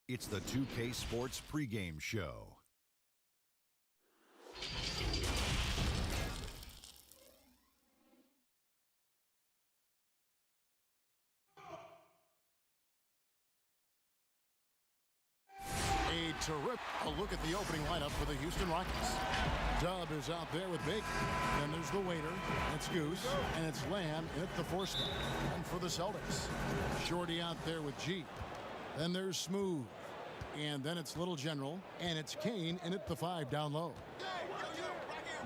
It's the 2K Sports pregame show. A look at the opening lineup for the Houston Rockets. Dub is out there with Baker. Then there's the waiter. It's Goose. And it's Lamb at the 4 spot. And for the Celtics, Shorty out there with G. Then there's Smooth. And then it's Little General. And it's Kane in at the 5 down low.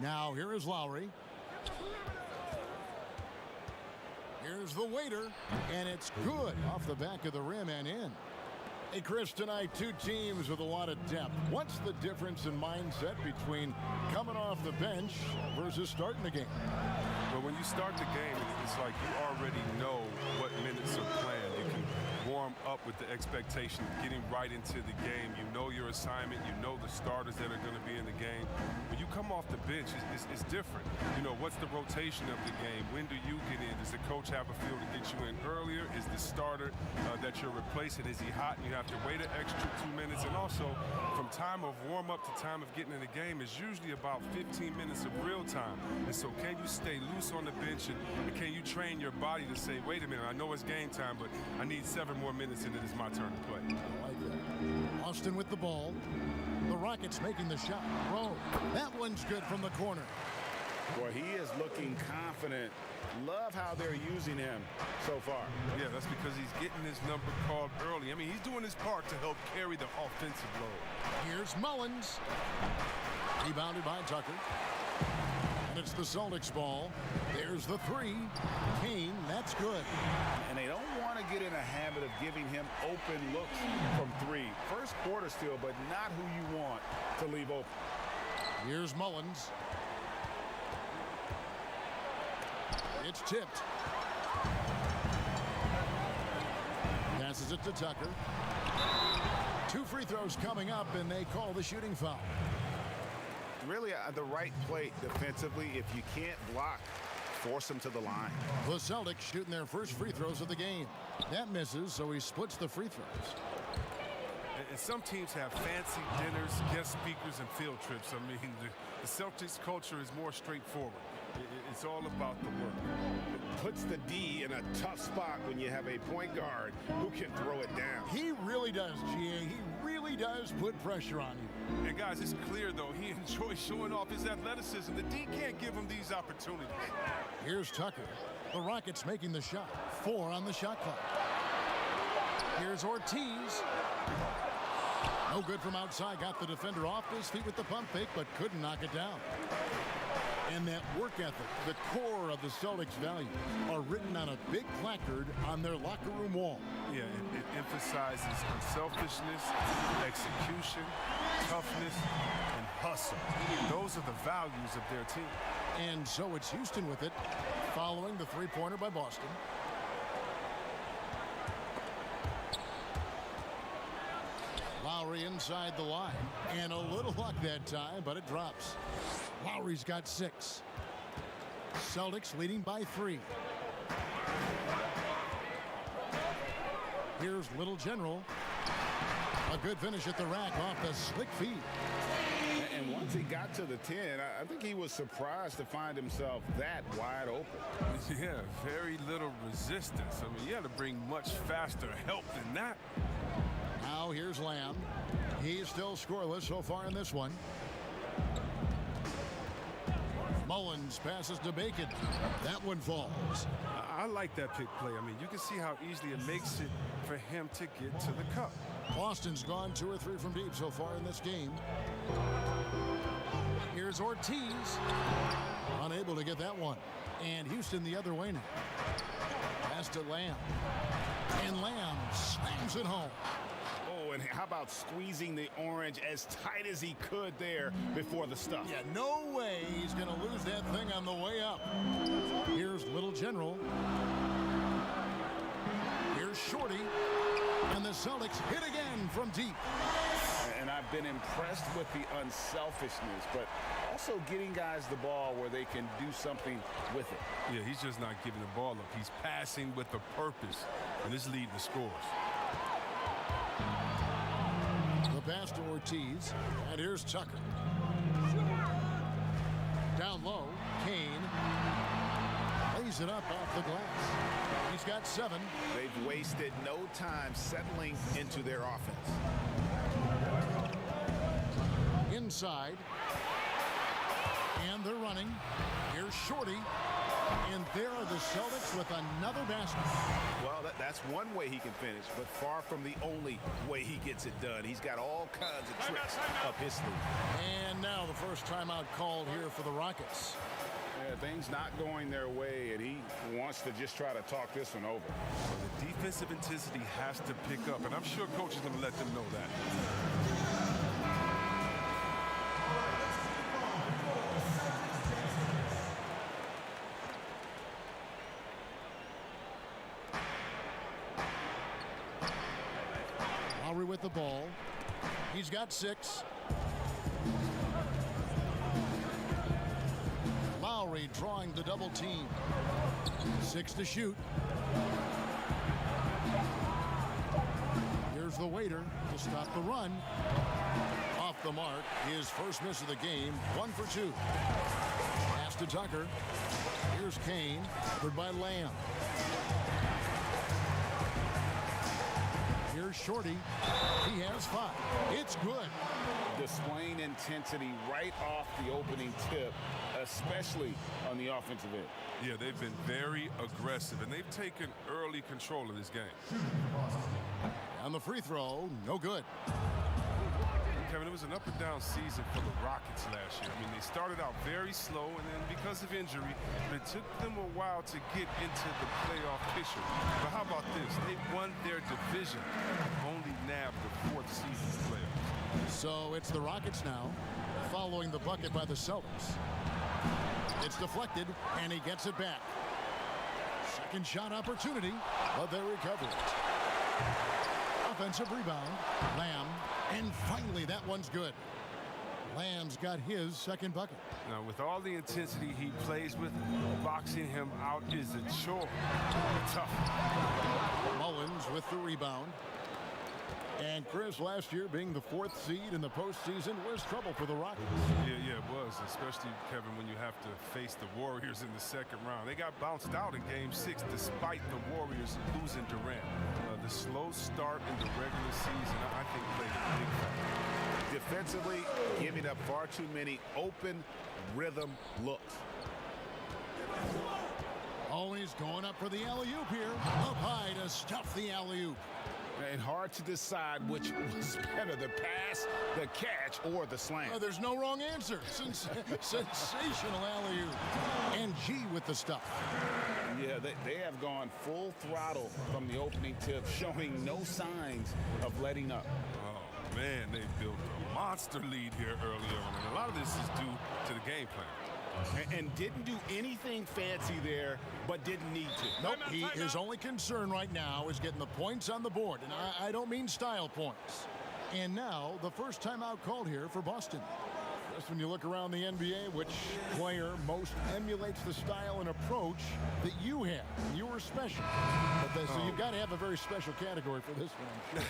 Now here is Lowry. Here's the waiter. And it's good off the back of the rim and in. Hey, Chris, tonight, two teams with a lot of depth. What's the difference in mindset between coming off the bench versus starting the game? Well, when you start the game, it's like you already know what minutes are planned. You can warm up with the expectation of getting right into the game. You know your assignment. You know the starters that are going to be in the game. When you come off the bench, it's different. You know, what's the rotation of the game? When do you get in? Does the coach have a feel to get you in earlier? Is the starter that you're replacing, is he hot and you have to wait an extra 2 minutes? And also, from time of warm-up to time of getting in the game is usually about 15 minutes of real time. And so can you stay loose on the bench and can you train your body to say, wait a minute, I know it's game time, but I need 7 more minutes and it is my turn to play. I like that. Austin with the ball. The Rockets making the shot. Rowe. That one's good from the corner. Boy, he is looking confident. Love how they're using him so far. Yeah, that's because he's getting his number called early. I mean, he's doing his part to help carry the offensive load. Here's Mullins. Rebounded by Tucker. And it's the Celtics ball. There's the 3. Kane, that's good. And they don't want to get in a habit of giving him open looks from 3. First quarter still, but not who you want to leave open. Here's Mullins. It's tipped. Passes it to Tucker. 2 free throws coming up, and they call the shooting foul. Really the right play defensively. If you can't block, force them to the line. The Celtics shooting their first free throws of the game. That misses, so he splits the free throws. And some teams have fancy dinners, guest speakers, and field trips. I mean, the Celtics culture is more straightforward. It's all about the work. It puts the D in a tough spot when you have a point guard who can throw it down. He really does, GA. He really does put pressure on you. And guys, it's clear, though, he enjoys showing off his athleticism. The D can't give him these opportunities. Here's Tucker. The Rockets making the shot. 4 on the shot clock. Here's Ortiz. No good from outside. Got the defender off his feet with the pump fake, but couldn't knock it down. And that work ethic, the core of the Celtics' values, are written on a big placard on their locker room wall. Yeah, it emphasizes unselfishness, execution, toughness, and hustle. Those are the values of their team. And so it's Houston with it, following the three-pointer by Boston. Lowry inside the line, and a little luck that time, but it drops. Lowry's got 6. Celtics leading by 3. Here's Little General. A good finish at the rack off the slick feed. And once he got to the 10, I think he was surprised to find himself that wide open. Yeah, very little resistance. I mean, you had to bring much faster help than that. Now here's Lamb. He's still scoreless so far in this one. Mullins passes to Bacon. That one falls. I like that pick play. I mean, you can see how easily it makes it for him to get to the cup. Boston's gone 2 or 3 from deep so far in this game. Here's Ortiz. Unable to get that one. And Houston the other way now. Pass to Lamb. And Lamb slams it home. Oh, and how about squeezing the orange as tight as he could there before the stuff? Yeah, no way he's going to lose that thing on the way up. Here's Little General. Here's Shorty. And the Celtics hit again from deep. And I've been impressed with the unselfishness, but also getting guys the ball where they can do something with it. Yeah, he's just not giving the ball up. He's passing with a purpose, and this leading the scores. The pass to Ortiz. And here's Tucker. Down low, Kane lays it up off the glass. He's got 7. They've wasted no time settling into their offense. Inside. And they're running. Here's Shorty. And there are the Celtics with another basket. Well, that's one way he can finish, but far from the only way he gets it done. He's got all kinds of tricks up his sleeve. And now the first timeout called here for the Rockets. Yeah, things not going their way, and he wants to just try to talk this one over. Well, the defensive intensity has to pick up, and I'm sure coach is going to let them know that. Lowry with the ball. He's got 6. Lowry drawing the double team. 6 to shoot. Here's the waiter to stop the run. Off the mark. His first miss of the game. 1 for 2. Pass to Tucker. Here's Kane. Covered by Lamb. Here's Shorty. He has 5. It's good. Displaying intensity right off the opening tip, especially on the offensive end. Yeah, they've been very aggressive, and they've taken early control of this game. On the free throw, no good. Kevin, it was an up-and-down season for the Rockets last year. I mean, they started out very slow, and then because of injury, it took them a while to get into the playoff picture. But how about this? They won their division, only nabbed the 4th seed in the playoffs. So it's the Rockets now, following the bucket by the Celtics. It's deflected, and he gets it back. Second shot opportunity, but they recover it. Offensive rebound, Lamb, and finally that one's good. Lamb's got his second bucket. Now, with all the intensity he plays with, boxing him out is a chore. Tough. Mullins with the rebound. And Chris, last year being the 4th seed in the postseason was trouble for the Rockets. Yeah, it was, especially, Kevin, when you have to face the Warriors in the second round. They got bounced out in Game 6 despite the Warriors losing Durant. The slow start in the regular season, I think, played a big factor. Defensively, giving up far too many open rhythm looks. Oh, he's going up for the alley-oop here. Up high to stuff the alley-oop. And hard to decide which was better, the pass, the catch, or the slam. Oh, there's no wrong answer. Sensational alley-oop. And G with the stuff. Yeah, they have gone full throttle from the opening tip, showing no signs of letting up. Oh, man, they built a monster lead here early on, and a lot of this is due to the game plan. And didn't do anything fancy there, but didn't need to. Nope, his only concern right now is getting the points on the board, and I don't mean style points. And now, the first timeout called here for Boston. Just when you look around the NBA, which player most emulates the style and approach that you have? You were special. So you've got to have a very special category for this one.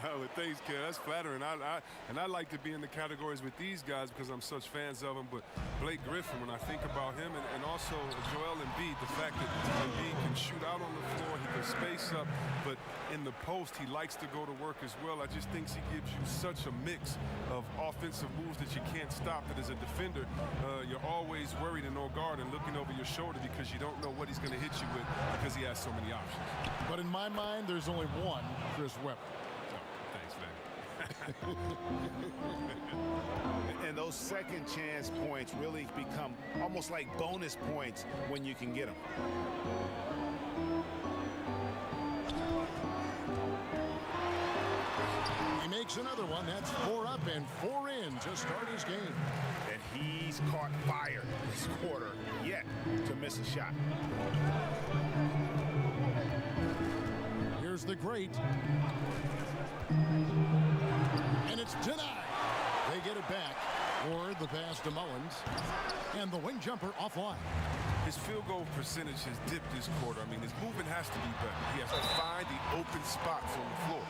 Well, thanks, kid. That's flattering. I like to be in the categories with these guys because I'm such fans of them. But Blake Griffin, when I think about him, and also Joel Embiid, the fact that Embiid can shoot out on the floor, he can space up, but in the post, he likes to go to work as well. I just think he gives you such a mix of offensive moves that you can't stop. That as a defender, you're always worried and on guard and looking over your shoulder because you don't know what he's going to hit you with because he has so many options. But in my mind, there's only one Chris Webber. Oh, thanks, man. And those second chance points really become almost like bonus points when you can get them. He makes another one. That's 4 up and 4 in to start his game. And he's caught fire this quarter, yet to miss a shot. Here's the great. And it's denied. They get it back. Or the pass to Mullins. And the wing jumper offline. His field goal percentage has dipped this quarter. I mean, his movement has to be better. He has to find the open spots on the floor.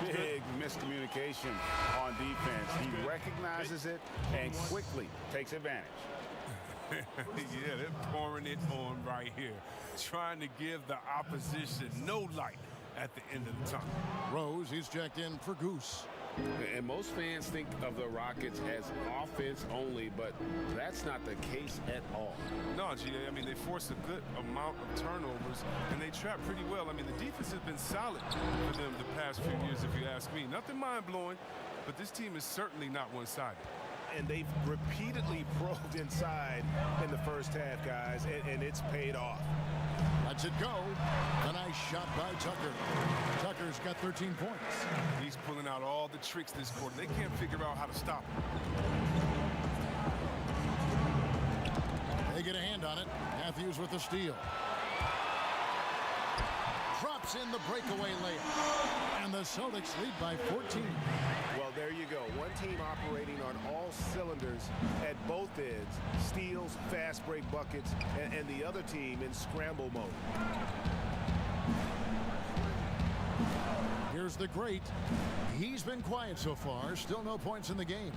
Big miscommunication on defense. He recognizes it and quickly takes advantage. Yeah, they're pouring it on right here, trying to give the opposition no light at the end of the tunnel. Rose, he's checked in for Goose. And most fans think of the Rockets as offense only, but that's not the case at all. No, G.A., I mean, they force a good amount of turnovers, and they trap pretty well. I mean, the defense has been solid for them the past few years, if you ask me. Nothing mind-blowing, but this team is certainly not one-sided. And they've repeatedly probed inside in the first half, guys, and it's paid off. Lets it go. A nice shot by Tucker. Tucker's got 13 points. He's pulling out all the tricks this quarter. They can't figure out how to stop him. They get a hand on it. Matthews with the steal. Drops in the breakaway layup. And the Celtics lead by 14. Well, there you go. One team operating on all cylinders at both ends. Steals, fast break buckets, and the other team in scramble mode. Here's the great. He's been quiet so far. Still no points in the game.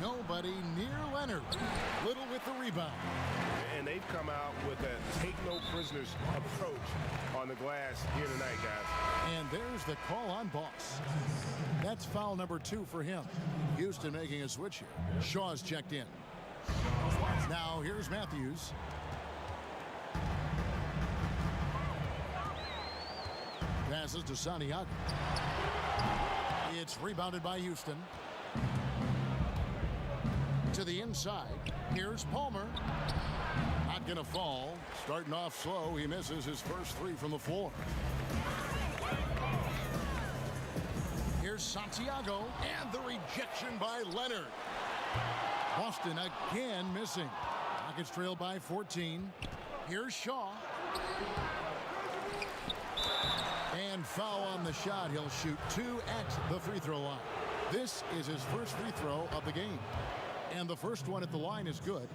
Nobody near Leonard. Little with the rebound. And they've come out with a take-no-prisoners approach on the glass here tonight, guys. And there's the call on Boss. That's foul number 2 for him. Houston making a switch here. Shaw's checked in. Now here's Matthews. Passes to Santiago. It's rebounded by Houston. To the inside. Here's Palmer. Not going to fall. Starting off slow. He misses his first 3 from the floor. Here's Santiago. And the rejection by Leonard. Boston again missing. Rockets trail by 14. Here's Shaw. And foul on the shot. He'll shoot 2 at the free throw line. This is his first free throw of the game. And the first one at the line is good.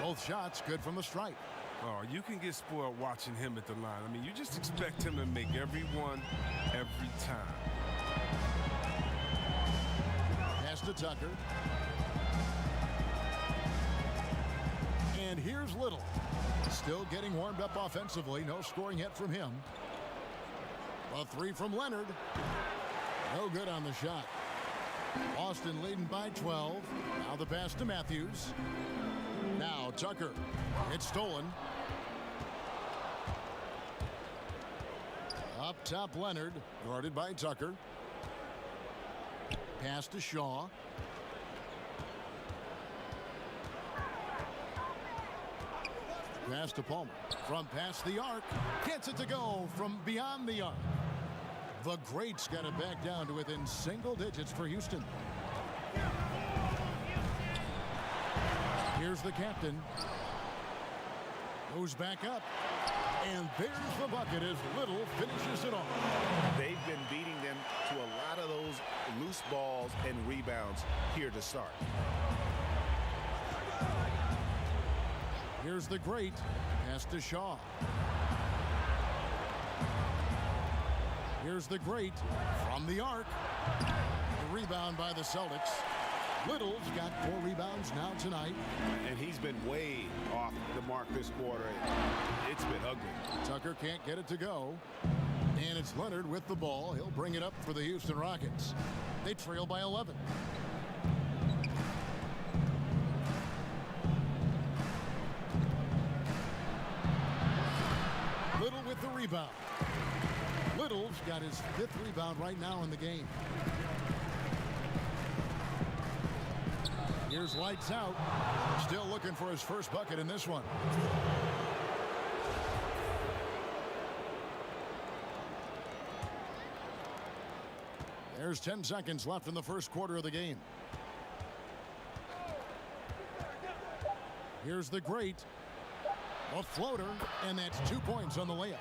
Both shots good from the stripe. Oh, you can get spoiled watching him at the line. I mean, you just expect him to make every one every time. Pass to Tucker. And here's Little. Still getting warmed up offensively. No scoring yet from him. A 3 from Leonard. No good on the shot. Boston leading by 12. Now the pass to Matthews. Now Tucker. It's stolen. Up top Leonard. Guarded by Tucker. Pass to Shaw. Pass to Palmer. From past the arc. Gets it to go from beyond the arc. The greats got it back down to within single digits for Houston. Here's the captain. Goes back up. And there's the bucket as Little finishes it off. They've been beating them to a lot of those loose balls and rebounds here to start. Here's the great. Pass to Shaw. Here's the great from the arc. The rebound by the Celtics. Little's got 4 rebounds now tonight. And he's been way off the mark this quarter. It's been ugly. Tucker can't get it to go. And it's Leonard with the ball. He'll bring it up for the Houston Rockets. They trail by 11. Little with the rebound. Little's got his 5th rebound right now in the game. Here's lights out. Still looking for his first bucket in this one. There's 10 seconds left in the first quarter of the game. Here's the great. A floater, and that's 2 points on the layup.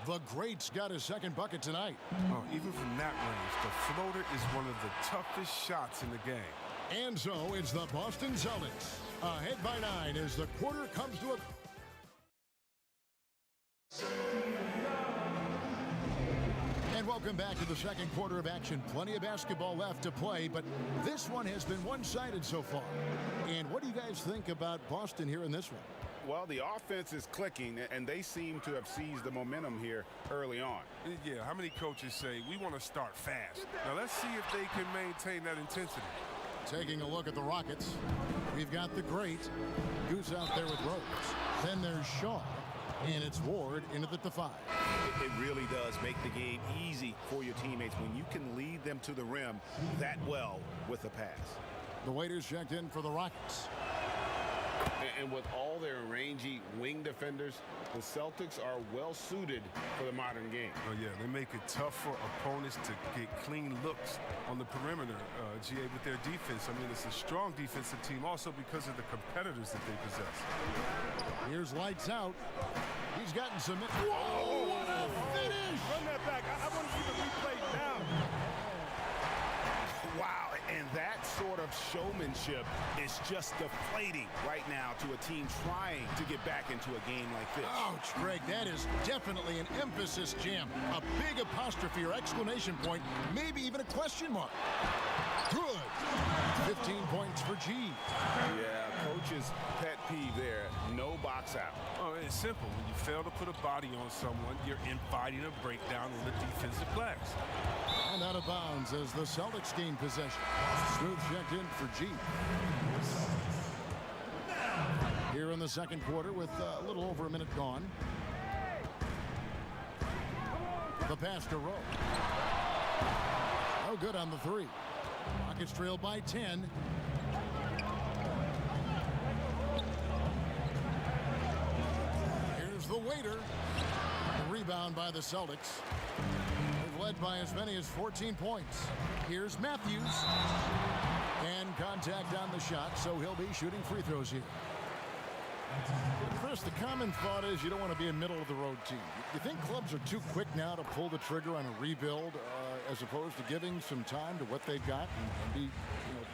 The great's got his second bucket tonight. Oh, even from that range, the floater is one of the toughest shots in the game. And so it's the Boston Celtics ahead by 9 as the quarter comes to a... And welcome back to the second quarter of action. Plenty of basketball left to play, but this one has been one-sided so far. And what do you guys think about Boston here in this one? Well, the offense is clicking, and they seem to have seized the momentum here early on. Yeah, how many coaches say, we want to start fast? Now, let's see if they can maintain that intensity. Taking a look at the Rockets, we've got the great Goose out there with Rose. Then there's Shaw, and it's Ward into the 5. It really does make the game easy for your teammates when you can lead them to the rim that well with a pass. The waiters checked in for the Rockets. And with all their rangy wing defenders, the Celtics are well suited for the modern game. Oh, yeah, they make it tough for opponents to get clean looks on the perimeter, GA, with their defense. I mean, it's a strong defensive team also because of the competitors that they possess. Here's lights out. He's gotten some... Whoa, what a finish! Run that back. I want to see the replay now. Wow, and that sort of showmanship is just deflating right now to a team trying to get back into a game like this. Ouch, Greg, that is definitely an emphasis jam. A big apostrophe or exclamation point, maybe even a question mark. Good. 15 points for G. Yeah, coach's pet peeve there, no box out. Oh, it's simple. When you fail to put a body on someone, you're inviting a breakdown in the defensive glass. And out of bounds as the Celtics gain possession. Smooth checked in for G. Here in the second quarter with a little over a minute gone. The pass to Rowe. No good on the 3. Rockets trail by 10. Here's the waiter. The rebound by the Celtics. They've led by as many as 14 points. Here's Matthews. And contact on the shot, so he'll be shooting free throws here. Chris, the common thought is you don't want to be a middle-of-the-road team. You think clubs are too quick now to pull the trigger on a rebuild as opposed to giving some time to what they've got and be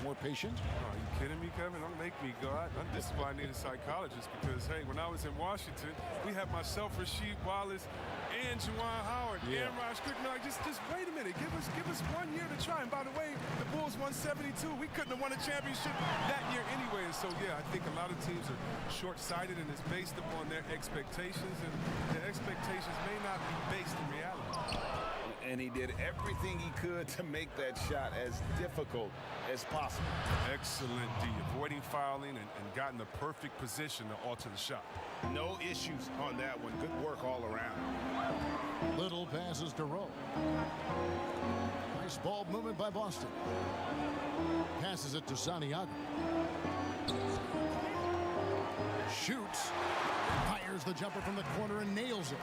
more patient? Oh, are you kidding me, Kevin? Don't make me go out. This is why I need a psychologist because, hey, when I was in Washington, we had myself, Rasheed Wallace, and Juwan Howard, and Raj Strickland. Like, just wait a minute. Give us 1 year to try. And by the way, the Bulls won 72. We couldn't have won a championship that year anyway. And so, yeah, I think a lot of teams are short-sighted, and it's based upon their expectations, and their expectations may not be based in reality. And he did everything he could to make that shot as difficult as possible. Excellent D, avoiding fouling and gotten the perfect position to alter the shot. No issues on that one. Good work all around. Little passes to Rowe. Nice ball movement by Boston. Passes it to Santiago. Shoots. Fires the jumper from the corner and nails it.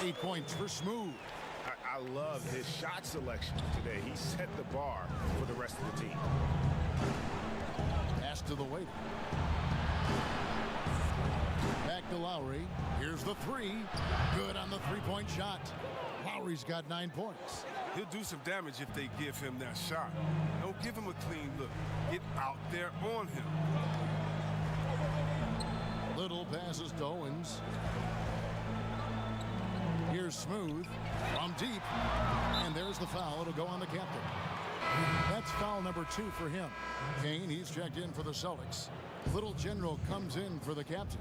8 points for Smooth. I love his shot selection today. He set the bar for the rest of the team. Pass to the waiter. Back to Lowry. Here's the 3. Good on the three-point shot. Lowry's got 9 points. He'll do some damage if they give him that shot. Don't give him a clean look. Get out there on him. Little passes to Owens. Here's Smooth from deep. And there's the foul. It'll go on the captain. That's foul number 2 for him. Kane, he's checked in for the Celtics. Little General comes in for the captain.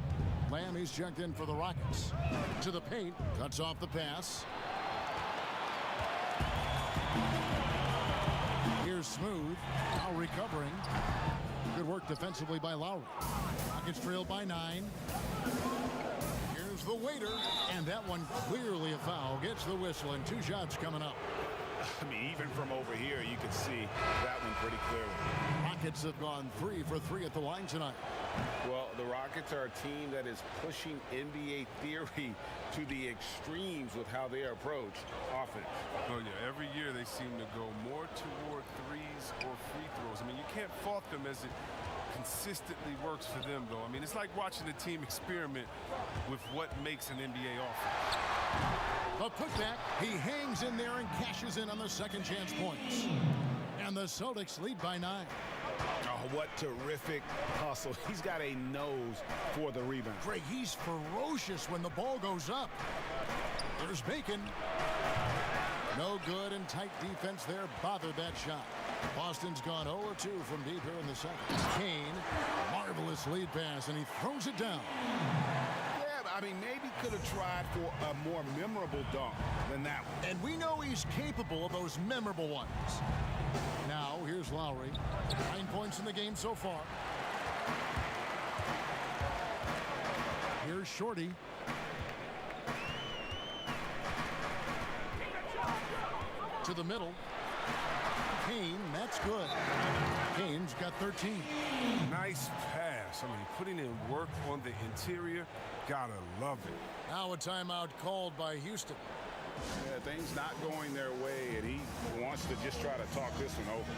Lamb, he's checked in for the Rockets. To the paint. Cuts off the pass. Here's Smooth. Now recovering. Good work defensively by Lowry. Rockets trail by 9. Here's the waiter. And that one clearly a foul. Gets the whistle and 2 shots coming up. I mean, even from over here, you can see that one pretty clearly. Rockets have gone 3 for 3 at the line tonight. Well, the Rockets are a team that is pushing NBA theory to the extremes with how they approach offense. Oh, yeah. Every year they seem to go more toward threes or free throws. I mean, you can't fault them as it consistently works for them, though. I mean, it's like watching a team experiment with what makes an NBA offense. A putback. He hangs in there and cashes in on the second chance points. And the Celtics lead by 9. Oh, what terrific hustle. He's got a nose for the rebound. Greg, he's ferocious when the ball goes up. There's Bacon. No good, and tight defense there bothered that shot. Boston's gone 0-2 from deep here in the second. Kane, marvelous lead pass, and he throws it down. Yeah, I mean, maybe could have tried for a more memorable dunk than that one. And we know he's capable of those memorable ones. Now, here's Lowry. 9 points in the game so far. Here's Shorty. To the middle. Kane, that's good. Kane's got 13. Nice pass. I mean, putting in work on the interior. Gotta love it. Now a timeout called by Houston. Yeah, things not going their way, and he wants to just try to talk this one over.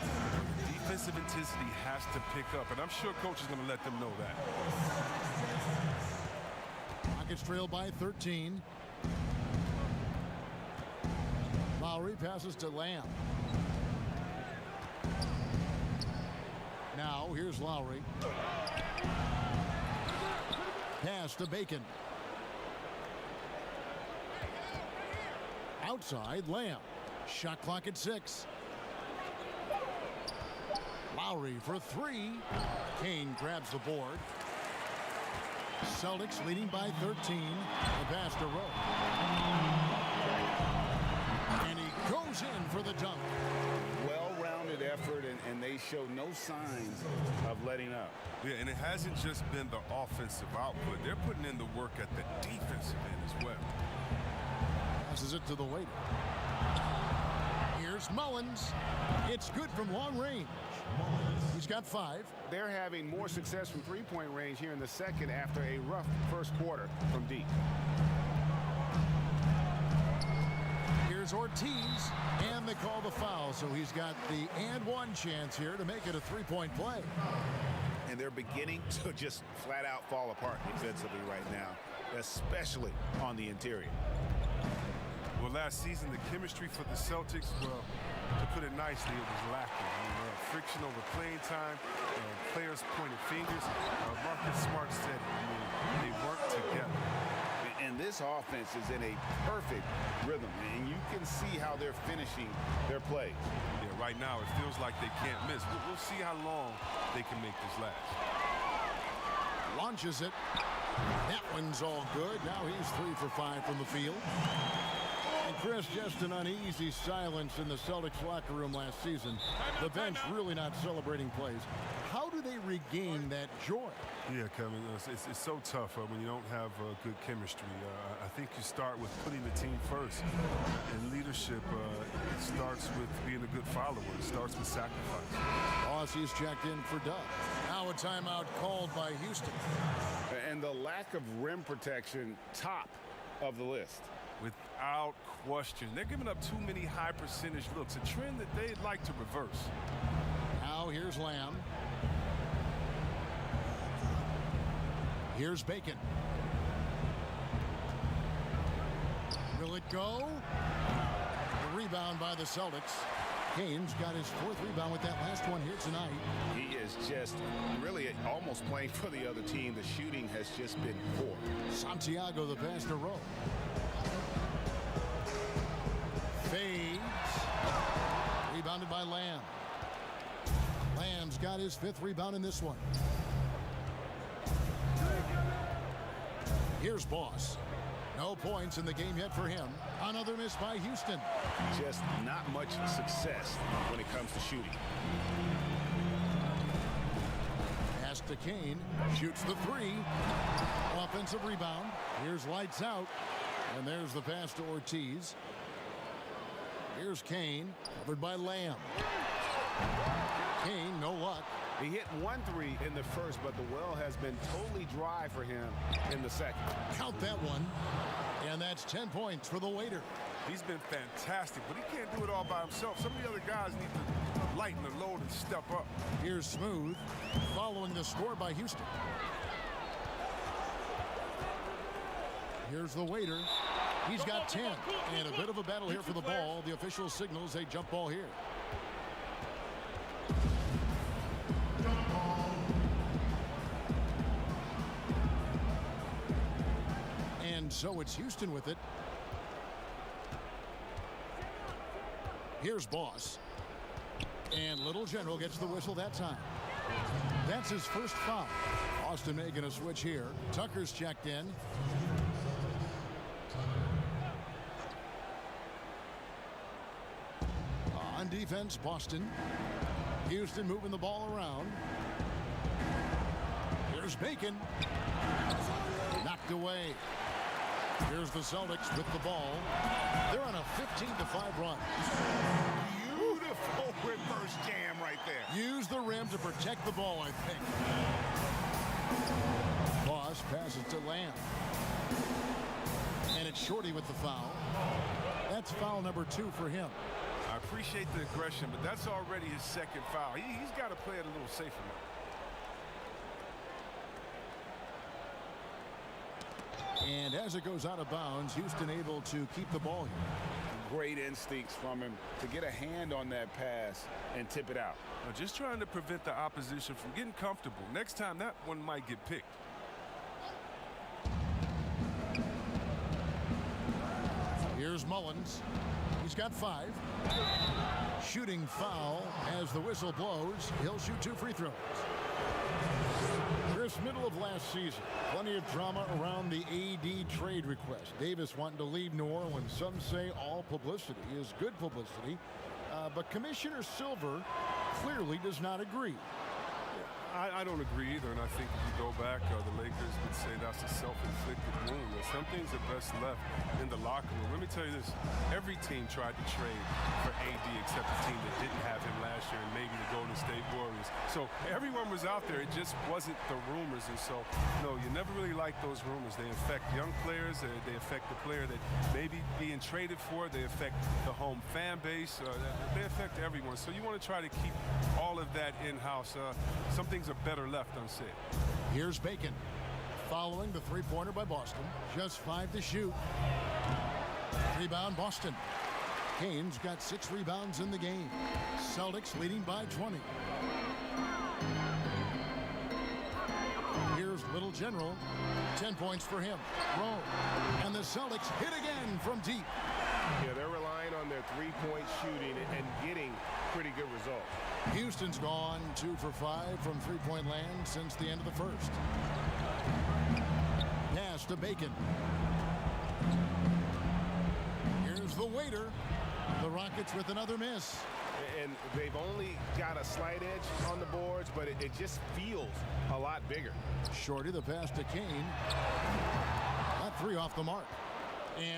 Defensive intensity has to pick up, and I'm sure coach is going to let them know that. Rockets trail by 13. Lowry passes to Lamb. Now here's Lowry. Pass to Bacon. Outside, Lamb. Shot clock at 6. Lowry for 3. Kane grabs the board. Celtics leading by 13. The pass to Rowe. And he goes in for the dunk. Well-rounded effort, and they show no signs of letting up. Yeah, and it hasn't just been the offensive output. They're putting in the work at the defensive end as well. Passes it to the waiter. Here's Mullins. It's good from long range. He's got 5. They're having more success from three-point range here in the second after a rough first quarter from deep. Here's Ortiz, and they call the foul, so he's got the and one chance here to make it a three-point play. And they're beginning to just flat out fall apart defensively right now, especially on the interior. Well, last season, the chemistry for the Celtics, well, to put it nicely, it was lacking. I mean, friction over playing time, players pointed fingers. Marcus Smart said it. I mean, they work together. And this offense is in a perfect rhythm, and you can see how they're finishing their plays. Yeah, right now, it feels like they can't miss. We'll see how long they can make this last. Launches it. That one's all good. Now he's 3 for 5 from the field. And Chris, just an uneasy silence in the Celtics locker room last season. The bench really not celebrating plays. How do they regain that joy? Yeah, Kevin, it's so tough when you don't have good chemistry. I think you start with putting the team first. In leadership, it starts with being a good follower. It starts with sacrifice. Aussie's checked in for Doug. Now a timeout called by Houston. And the lack of rim protection, top of the list. Without question. They're giving up too many high percentage looks, a trend that they'd like to reverse. Now here's Lamb. Here's Bacon. Will it go? The rebound by the Celtics. Kane's got his 4th rebound with that last one here tonight. He is just really almost playing for the other team. The shooting has just been poor. Santiago the pass to Rowe. Fades. Rebounded by Lamb. Lamb's got his 5th rebound in this one. Here's Boss. No points in the game yet for him. Another miss by Houston. Just not much success when it comes to shooting. Pass to Kane. Shoots the 3. Offensive rebound. Here's lights out. And there's the pass to Ortiz. Here's Kane. Covered by Lamb. Kane, no luck. He hit 1 3 in the first, but the well has been totally dry for him in the second. Count that one. And that's 10 points for the waiter. He's been fantastic, but he can't do it all by himself. Some of the other guys need to lighten the load and step up. Here's Smooth, following the score by Houston. Here's the waiter. He's got 10. And a bit of a battle here for the ball. The official signals a jump ball here. And so it's Houston with it. Here's Boss. And Little General gets the whistle that time. That's his first foul. Boston making a switch here. Tucker's checked in. On defense, Boston. Houston moving the ball around. Here's Bacon. Knocked away. Here's the Celtics with the ball. They're on a 15-5 run. Beautiful reverse jam right there. Use the rim to protect the ball, I think. Boss passes to Lamb. And it's Shorty with the foul. That's foul number 2 for him. I appreciate the aggression, but that's already his second foul. He's got to play it a little safer now. And as it goes out of bounds, Houston able to keep the ball here. Great instincts from him to get a hand on that pass and tip it out. Just trying to prevent the opposition from getting comfortable. Next time, that one might get picked. Here's Mullins. He's got 5. Shooting foul as the whistle blows. He'll shoot 2 free throws. Chris, middle of last season, plenty of drama around the AD trade request. Davis wanting to leave New Orleans. Some say all publicity is good publicity, but Commissioner Silver clearly does not agree. I don't agree either, and I think if you go back, the Lakers would say that's a self-inflicted wound. And some things are best left in the locker room. Let me tell you this. Every team tried to trade for AD except the team that didn't have him last year and maybe the Golden State Warriors. So everyone was out there. It just wasn't the rumors. And so, no, you never really like those rumors. They affect young players. They affect the player that may be being traded for. They affect the home fan base. They affect everyone. So you want to try to keep all of that in-house. Some things are better left unsaid. Here's Bacon. Following the three-pointer by Boston. Just 5 to shoot. Rebound Boston. Kane's got 6 rebounds in the game. Celtics leading by 20. Here's Little General. 10 points for him. Rowe. And the Celtics hit again from deep. Yeah, they're relying on their three-point shooting and getting pretty good results. Houston's gone 2 for 5 from three-point land since the end of the first. Pass to Bacon. Here's the waiter. The Rockets with another miss. And they've only got a slight edge on the boards, but it just feels a lot bigger. Shorty, the pass to Kane. That 3 off the mark.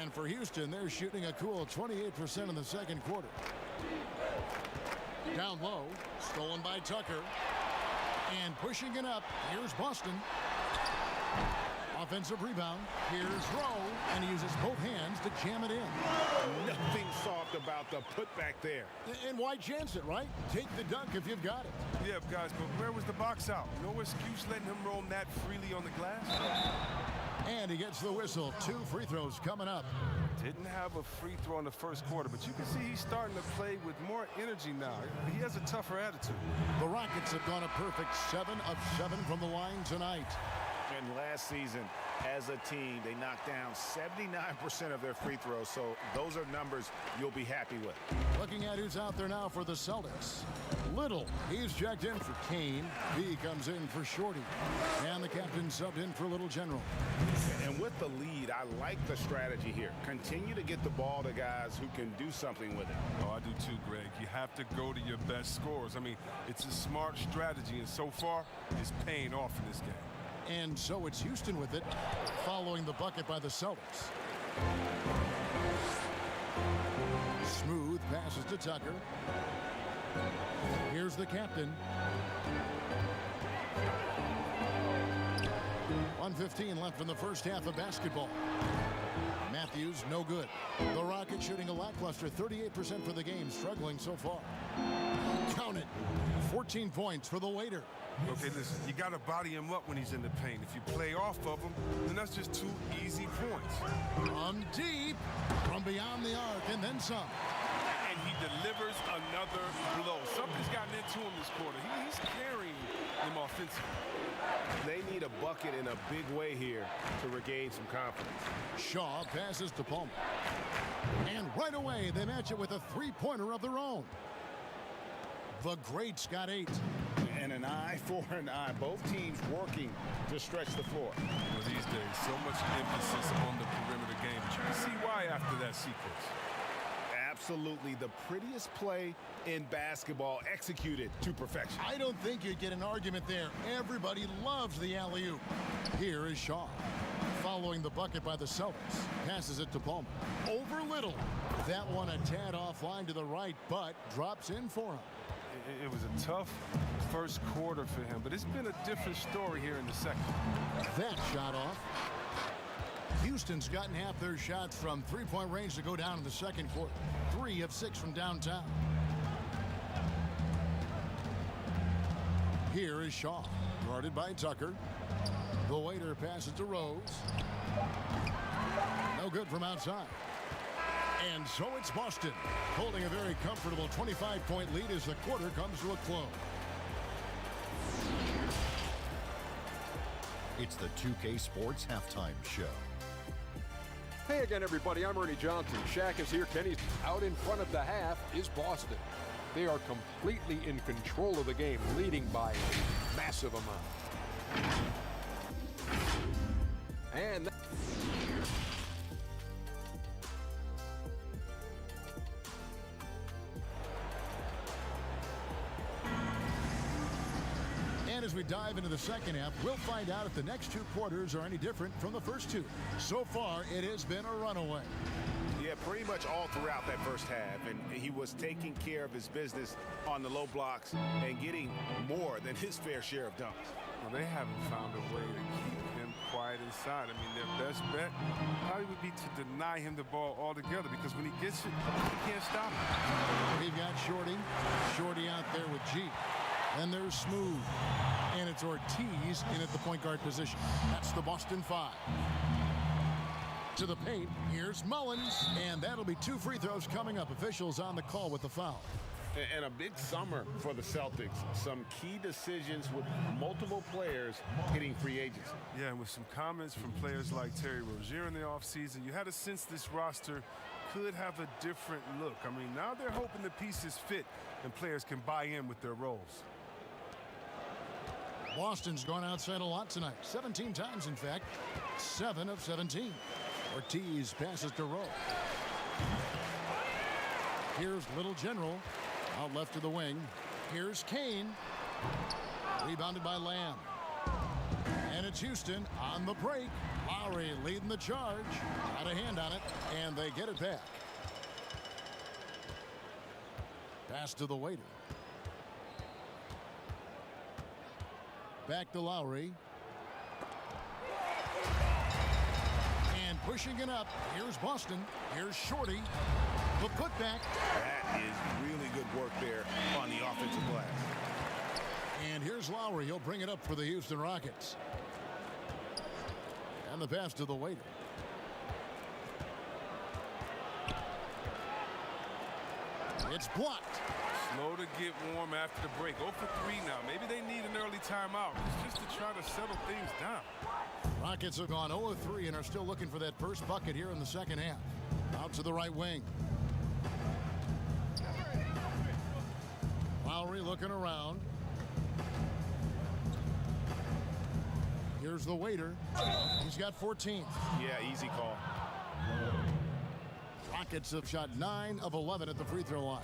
And for Houston, they're shooting a cool 28% in the second quarter. Down low, stolen by Tucker. And pushing it up, here's Boston. Offensive rebound. Here's Rowe, and he uses both hands to jam it in. Nothing soft about the putback there. And why chance it, right? Take the dunk if you've got it. Yeah, guys, but where was the box out? No excuse letting him roam that freely on the glass. And he gets the whistle. 2 free throws coming up. Didn't have a free throw in the first quarter, but you can see he's starting to play with more energy now. He has a tougher attitude. The Rockets have gone a perfect 7 of 7 from the line tonight. And last season, as a team, they knocked down 79% of their free throws, so those are numbers you'll be happy with. Looking at who's out there now for the Celtics. Little, he's checked in for Kane. B comes in for Shorty. And the captain subbed in for Little General. And with the lead, I like the strategy here. Continue to get the ball to guys who can do something with it. Oh, I do too, Greg. You have to go to your best scorers. I mean, it's a smart strategy, and so far, it's paying off in this game. And so it's Houston with it, following the bucket by the Celtics. Smooth passes to Tucker. Here's the captain. 1:15 left in the first half of basketball. Matthews, no good. The Rockets shooting a lackluster 38% for the game, struggling so far. Count it. 14 points for the waiter. Okay, listen, you got to body him up when he's in the paint. If you play off of him, then that's just 2 easy points. From deep, from beyond the arc, and then some. And he delivers another blow. Something's gotten into him this quarter. He's carrying them offensively. They need a bucket in a big way here to regain some confidence. Shaw passes to Palmer. And right away, they match it with a three-pointer of their own. The greats got 8. And an eye for an eye. Both teams working to stretch the floor. Well, these days, so much emphasis on the perimeter game. But you can see why after that sequence. Absolutely the prettiest play in basketball, executed to perfection. I don't think you'd get an argument there. Everybody loves the alley-oop. Here is Shaw. Following the bucket by the Celtics. Passes it to Palmer. Over Little. That one a tad offline to the right, but drops in for him. It was a tough first quarter for him, but it's been a different story here in the second. That shot off. Houston's gotten half their shots from three-point range to go down in the second quarter. 3 of 6 from downtown. Here is Shaw, guarded by Tucker. The waiter passes to Rose. No good from outside. And so it's Boston, holding a very comfortable 25-point lead as the quarter comes to a close. It's the 2K Sports Halftime Show. Hey again, everybody. I'm Ernie Johnson. Shaq is here. Kenny's out in front of the half is Boston. They are completely in control of the game, leading by a massive amount. And as we dive into the second half, we'll find out if the next 2 quarters are any different from the first 2. So far, it has been a runaway. Yeah, pretty much all throughout that first half, and he was taking care of his business on the low blocks and getting more than his fair share of dunks. Well, they haven't found a way to keep him quiet inside. I mean, their best bet probably would be to deny him the ball altogether, because when he gets it, he can't stop it. We've got Shorty out there with G. And there's Smooth. And it's Ortiz in at the point guard position. That's the Boston 5. To the paint, here's Mullins. And that'll be 2 free throws coming up. Officials on the call with the foul. And a big summer for the Celtics. Some key decisions with multiple players hitting free agency. Yeah, and with some comments from players like Terry Rozier in the offseason, you had a sense this roster could have a different look. I mean, now they're hoping the pieces fit and players can buy in with their roles. Boston's gone outside a lot tonight. 17 times, in fact. 7 of 17. Ortiz passes to Rowe. Here's Little General. Out left to the wing. Here's Kane. Rebounded by Lamb. And it's Houston on the break. Lowry leading the charge. Got a hand on it, and they get it back. Pass to the waiter. Back to Lowry. And pushing it up. Here's Boston. Here's Shorty. The putback. That is really good work there on the offensive glass. And here's Lowry. He'll bring it up for the Houston Rockets. And the pass to the waiter. It's blocked. Slow to get warm after the break. 0 for 3 now. Maybe they need an early timeout. It's just to try to settle things down. Rockets have gone 0 of 3 and are still looking for that first bucket here in the second half. Out to the right wing. Lowry looking around. Here's the waiter. He's got 14. Yeah, easy call. Rockets have shot 9 of 11 at the free throw line.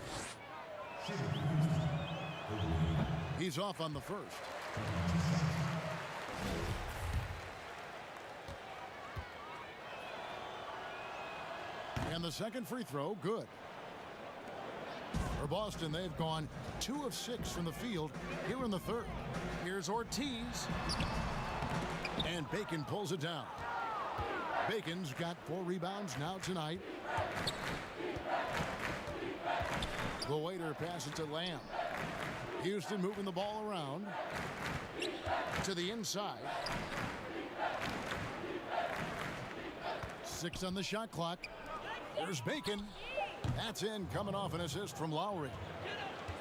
He's off on the first. And the second free throw, good. For Boston, they've gone 2 of 6 from the field here in the third. Here's Ortiz. And Bacon pulls it down. Bacon's got 4 rebounds now tonight. The waiter passes to Lamb. Houston moving the ball around to the inside. 6 on the shot clock. There's Bacon. That's in, coming off an assist from Lowry.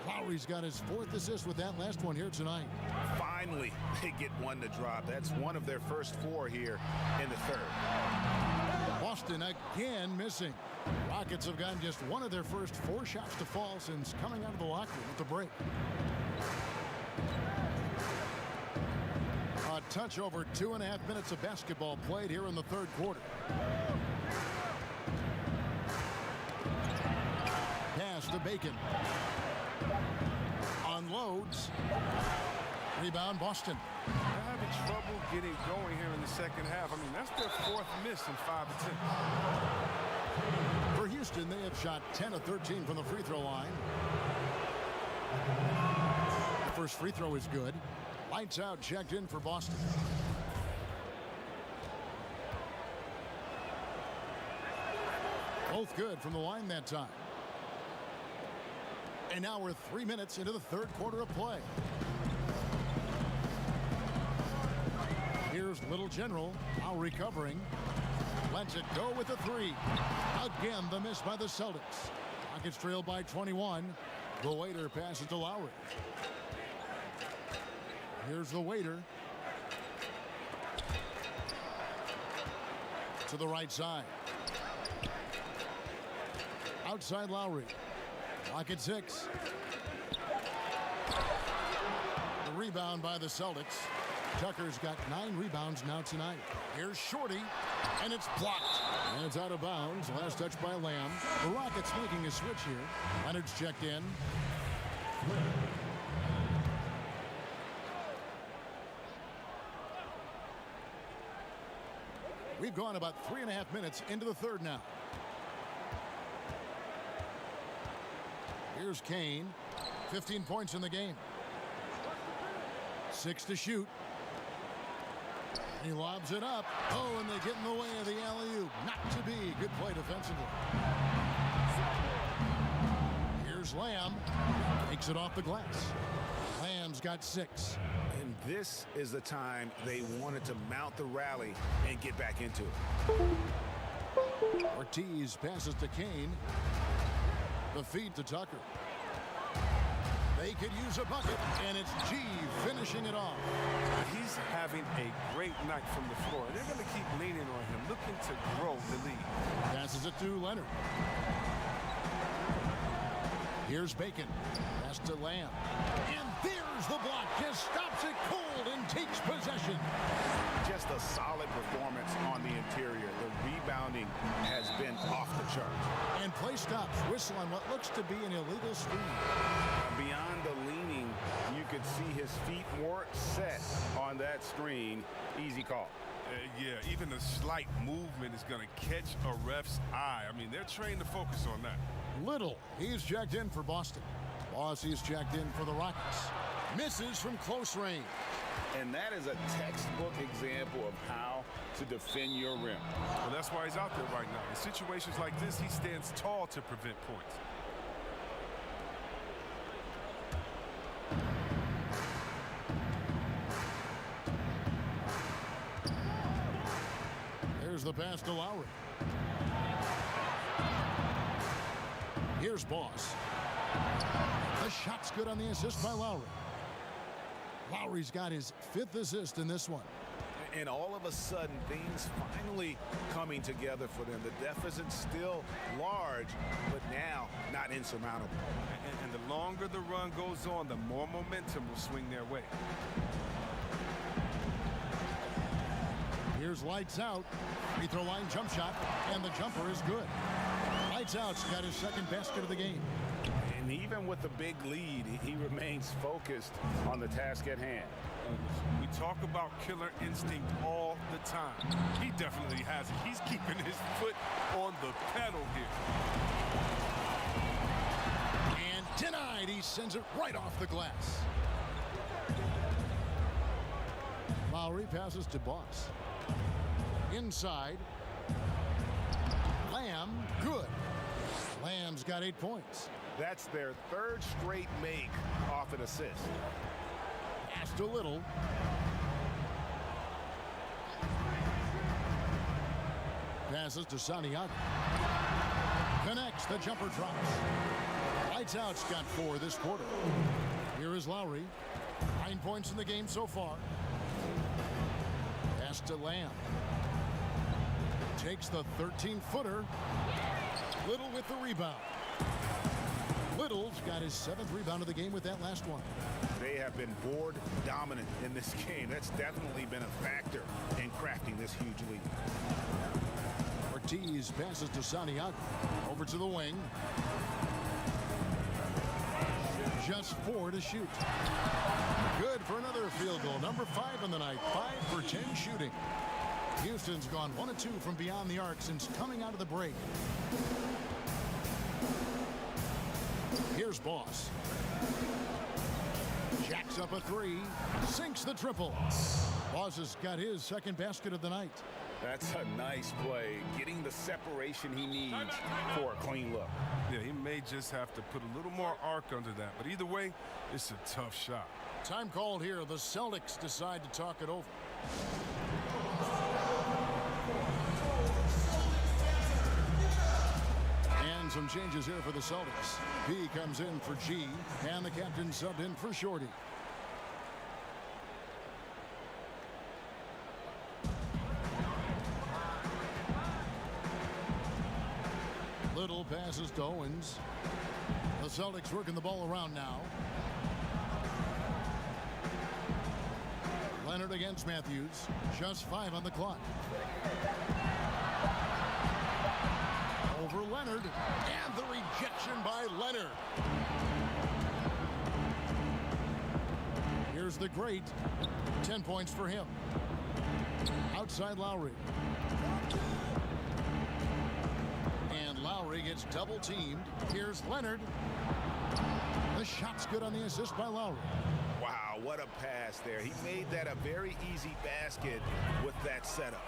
Lowry's got his 4th assist with that last one here tonight. 5 Finally, they get one to drop. That's one of their first 4 here in the third. Boston again missing. Rockets have gotten just one of their first 4 shots to fall since coming out of the locker room at the break. A touch over 2.5 minutes of basketball played here in the third quarter. Pass to Bacon. Unloads. Rebound Boston. They're having trouble getting going here in the second half. I mean, that's their 4th miss in 5 attempts. For Houston, they have shot 10 of 13 from the free throw line. The first free throw is good. Lights out, checked in for Boston. Both good from the line that time. And now we're 3 minutes into the third quarter of play. Here's Little General, now recovering. Lets it go with a 3. Again, the miss by the Celtics. Rockets trail by 21. The waiter passes to Lowry. Here's the waiter. To the right side. Outside Lowry. Rocket 6. The rebound by the Celtics. Tucker's got 9 rebounds now tonight. Here's Shorty, and it's blocked. And it's out of bounds. Last touch by Lamb. The Rockets making a switch here. Leonard's checked in. We've gone about 3.5 minutes into the third now. Here's Kane. 15 points in the game. 6 to shoot. He lobs it up. Oh, and they get in the way of the alley-oop. Not to be. Good play defensively. Here's Lamb. Takes it off the glass. Lamb's got 6. And this is the time they wanted to mount the rally and get back into it. Ortiz passes to Kane. The feed to Tucker. They could use a bucket, and it's G finishing it off. He's having a great night from the floor. They're going to keep leaning on him, looking to grow the lead. Passes it to Leonard. Here's Bacon. Pass to Lamb. And there's the block. Just stops it cold and takes possession. Just a solid performance on the interior. The rebounding has been off the charts. And play stops. Whistle on what looks to be an illegal screen. Beyond the leaning, you could see his feet more set on that screen. Easy call. Yeah, even a slight movement is going to catch a ref's eye. I mean, they're trained to focus on that. Little, he's checked in for Boston. Boss, he's checked in for the Rockets. Misses from close range. And that is a textbook example of how to defend your rim. Well, that's why he's out there right now. In situations like this, he stands tall to prevent points. There's the pass to Lowry. Here's Boss. The shot's good on the assist by Lowry. Lowry's got his 5th assist in this one. And all of a sudden, things finally coming together for them. The deficit's still large, but now not insurmountable. And the longer the run goes on, the more momentum will swing their way. Here's Lights Out. Free throw line jump shot, and the jumper is good. Lights Out's got his 2nd basket of the game. And even with the big lead, he remains focused on the task at hand. We talk about killer instinct all the time. He definitely has it. He's keeping his foot on the pedal here. And denied. He sends it right off the glass. Lowry passes to Boss. Inside. Lamb, good. Lamb's got 8 points. That's their 3rd straight make off an assist. Pass to Little. Passes to Santiago. Connects. The jumper drops. Lights Out's got 4 this quarter. Here is Lowry. 9 points in the game so far. Pass to Lamb. Takes the 13-footer. Little with the rebound. Little's got his 7th rebound of the game with that last one. They have been board dominant in this game. That's definitely been a factor in crafting this huge lead. Ortiz passes to Santiago. Over to the wing. Just 4 to shoot. Good for another field goal. Number 5 on the night. 5 for 10 shooting. Houston's gone 1 of 2 from beyond the arc since coming out of the break. Here's Boss. Jacks up a 3. Sinks the triple. Boss has got his 2nd basket of the night. That's a nice play. Getting the separation he needs for a clean look. Yeah, he may just have to put a little more arc under that. But either way, it's a tough shot. Time called here. The Celtics decide to talk it over. And some changes here for the Celtics. P comes in for G, and the captain subbed in for Shorty. Little passes to Owens. The Celtics working the ball around now. Leonard against Matthews. Just 5 on the clock. Over Leonard. And the rejection by Leonard. Here's the great. 10 points for him. Outside Lowry. And Lowry gets double teamed. Here's Leonard. The shot's good on the assist by Lowry. Wow, what a pass there. He made that a very easy basket with that setup.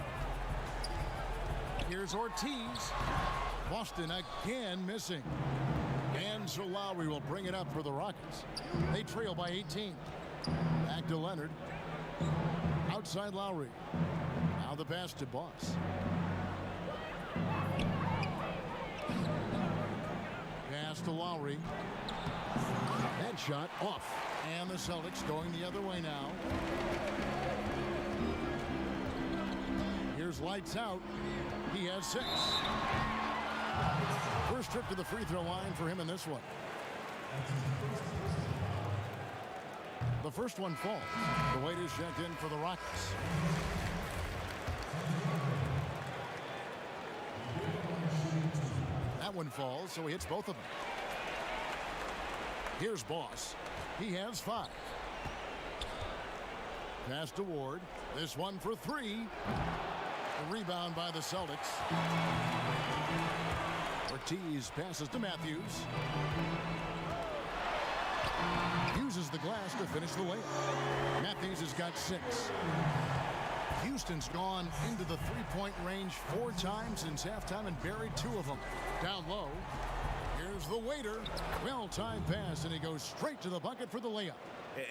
Here's Ortiz. Boston again missing. And so Lowry will bring it up for the Rockets. They trail by 18. Back to Leonard. Outside Lowry. Now the pass to Boss. Pass to Lowry. That shot off. And the Celtics going the other way now. Here's lights out. He has 6. First trip to the free throw line for him in this one. The first one falls. The weight is checked in for the Rockets. That one falls, so he hits both of them. Here's Boss. He has 5. Pass to Ward. This one for 3. The rebound by the Celtics. Ortiz passes to Matthews. Uses the glass to finish the layup. Matthews has got 6. Houston's gone into the three-point range 4 times since halftime and buried 2 of them. Down low. Here's the waiter. Well-timed pass, and he goes straight to the bucket for the layup.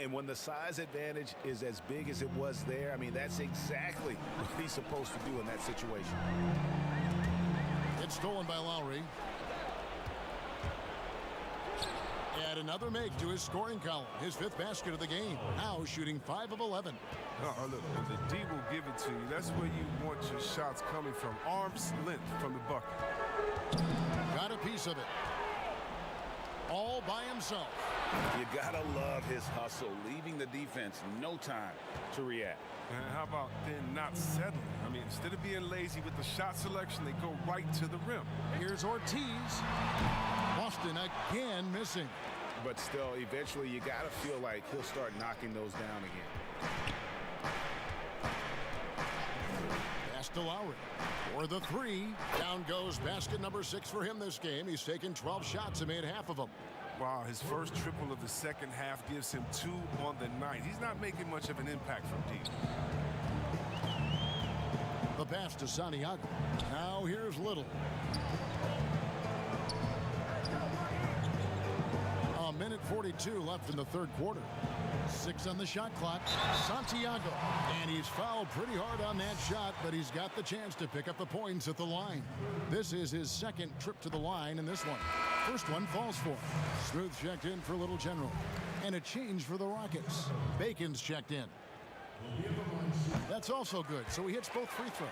And when the size advantage is as big as it was there, I mean, that's exactly what he's supposed to do in that situation. It's stolen by Lowry. Add another make to his scoring column. His 5th basket of the game. Now shooting 5 of 11. Look, the D will give it to you. That's where you want your shots coming from. Arm's length from the bucket. Got a piece of it. All by himself. You gotta love his hustle, leaving the defense no time to react. And how about then not settling? I mean, instead of being lazy with the shot selection, they go right to the rim. Here's Ortiz. Boston again missing. But still, eventually, you gotta feel like he'll start knocking those down again. Pass to Lowry. For the 3. Down goes basket number 6 for him this game. He's taken 12 shots and made half of them. Wow, his first triple of the second half gives him 2 on the night. He's not making much of an impact from deep. The pass to Santiago. Now here's Little. A minute 42 left in the 3rd quarter. 6 on the shot clock. Santiago. And he's fouled pretty hard on that shot, but he's got the chance to pick up the points at the line. This is his second trip to the line in this one. First one falls for him. Smooth checked in for Little General. And a change for the Rockets. Bacon's checked in. That's also good, so he hits both free throws.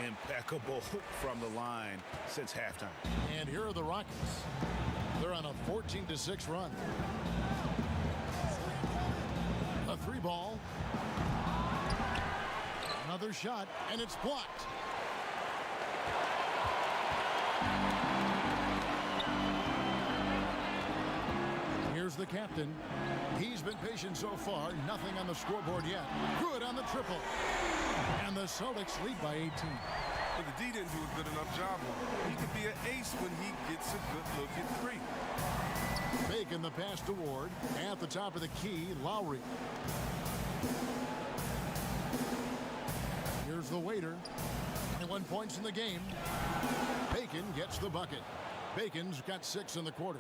Impeccable from the line since halftime. And here are the Rockets. They're on a 14-6 run. A 3-ball. Another shot, and it's blocked. Here's the captain. He's been patient so far. Nothing on the scoreboard yet. Good on the triple. And the Celtics lead by 18. But the D didn't do a good enough job on him. He could be an ace when he gets a good look at three. Bacon the pass to Ward. At the top of the key, Lowry. Here's the waiter. 21 points in the game. Bacon gets the bucket. Bacon's got 6 in the quarter.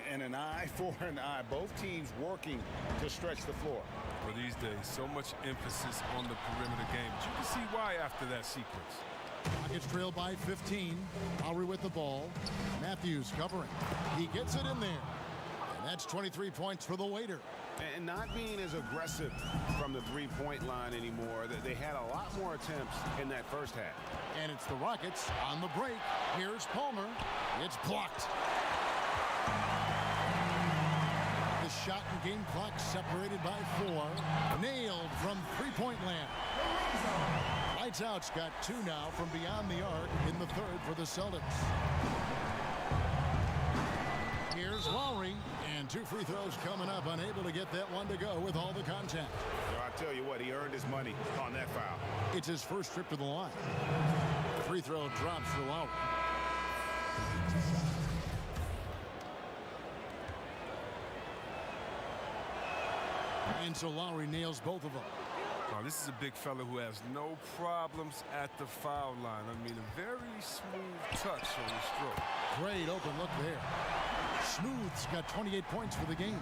And an eye for an eye. Both teams working to stretch the floor. For these days, so much emphasis on the perimeter game. But you can see why after that sequence. Rockets trail by 15. Lowry with the ball. Matthews covering. He gets it in there. And that's 23 points for the waiter. And not being as aggressive from the three-point line anymore. They had a lot more attempts in that first half. And it's the Rockets on the break. Here's Palmer. It's blocked. The shot and game clock separated by 4. Nailed from three-point land. Lights out's got 2 now from beyond the arc in the third for the Celtics. Here's Lowry, and 2 free throws coming up, unable to get that one to go with all the contact. I tell you what, he earned his money on that foul. It's his first trip to the line. Free throw drops for Lowry. And so Lowry nails both of them. Oh, this is a big fella who has no problems at the foul line. I mean, a very smooth touch on the stroke. Great open look there. Smooth's got 28 points for the game.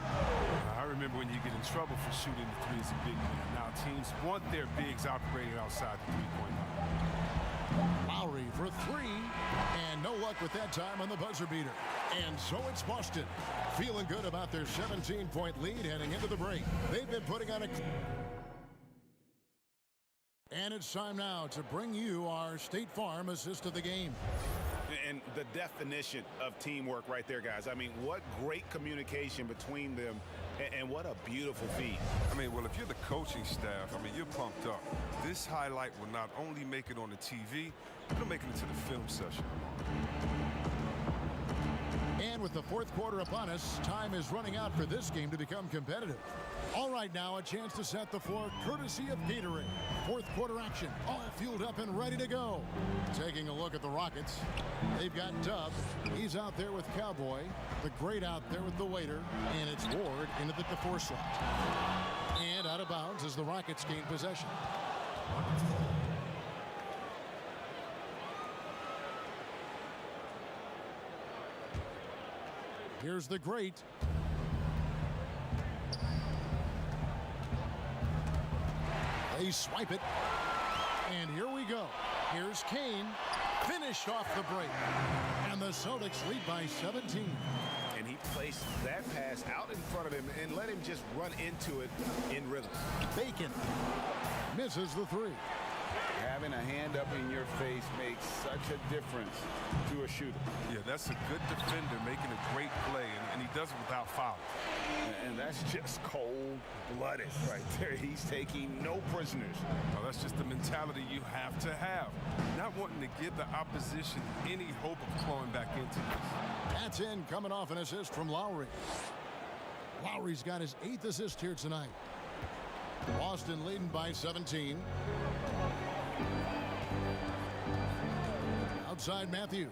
I remember when you get in trouble for shooting the three as a big man. Now teams want their bigs operating outside the three-point line. Lowry for 3, and no luck with that time on the buzzer beater. And so it's Boston, feeling good about their 17-point lead heading into the break. They've been putting on a... And it's time now to bring you our State Farm assist of the game. And the definition of teamwork right there, guys. I mean, what great communication between them, and what a beautiful feat. I mean, well, if you're the coaching staff, I mean, you're pumped up. This highlight will not only make it on the TV, it'll make it into the film session. And with the fourth quarter upon us, time is running out for this game to become competitive. All right, now a chance to set the floor courtesy of Gatorade. Fourth quarter action, all fueled up and ready to go. Taking a look at the Rockets, they've got Dub. He's out there with Cowboy. The Great out there with the waiter. And it's Ward into the 4 slot. And out of bounds as the Rockets gain possession. Here's the Great. They swipe it. And here we go. Here's Kane. Finished off the break. And the Celtics lead by 17. And he placed that pass out in front of him and let him just run into it in rhythm. Bacon misses the 3. Having a hand up in your face makes such a difference to a shooter. Yeah, that's a good defender making a great play, and he does it without foul. And that's just cold-blooded right there. He's taking no prisoners. Well, that's just the mentality you have to have. Not wanting to give the opposition any hope of clawing back into this. That's in, coming off an assist from Lowry. Lowry's got his 8th assist here tonight. Boston leading by 17. Outside Matthews.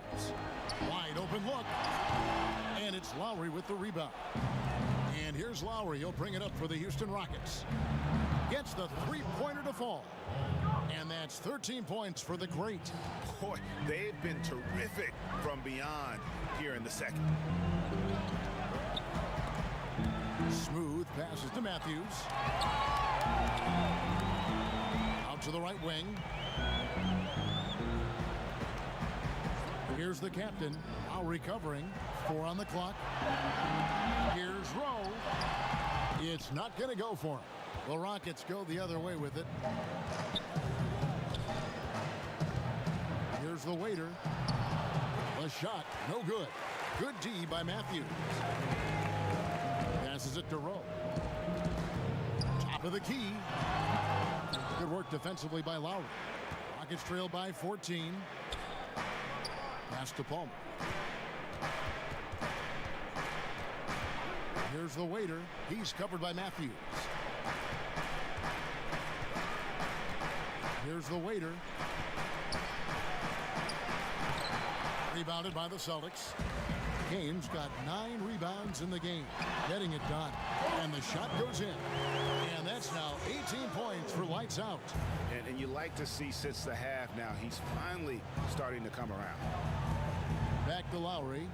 Wide open look. And it's Lowry with the rebound. And here's Lowry. He'll bring it up for the Houston Rockets. Gets the 3-pointer to fall. And that's 13 points for the Great. Boy, they've been terrific from beyond here in the second. Smooth passes to Matthews. Out to the right wing. Here's the captain. Now recovering. 4 on the clock. Here's Rowe. It's not going to go for him. The Rockets go the other way with it. Here's the waiter. A shot. No good. Good D by Matthews. Passes it to Rowe. Top of the key. Good work defensively by Lowry. Rockets trail by 14. Pass to Palmer. Here's the waiter. He's covered by Matthews. Here's the waiter. Rebounded by the Celtics. Kane's got 9 rebounds in the game. Getting it done. And the shot goes in. And that's now 18 points for lights out. And you like to see since the half now, he's finally starting to come around. Back to Lowry.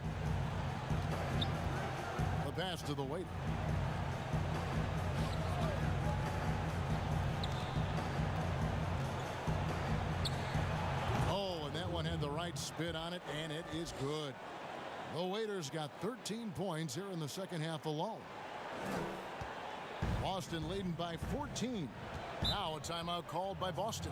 The pass to the waiter. Oh, and that one had the right spin on it, and it is good. The Waiters got 13 points here in the second half alone. Boston leading by 14. Now a timeout called by Boston.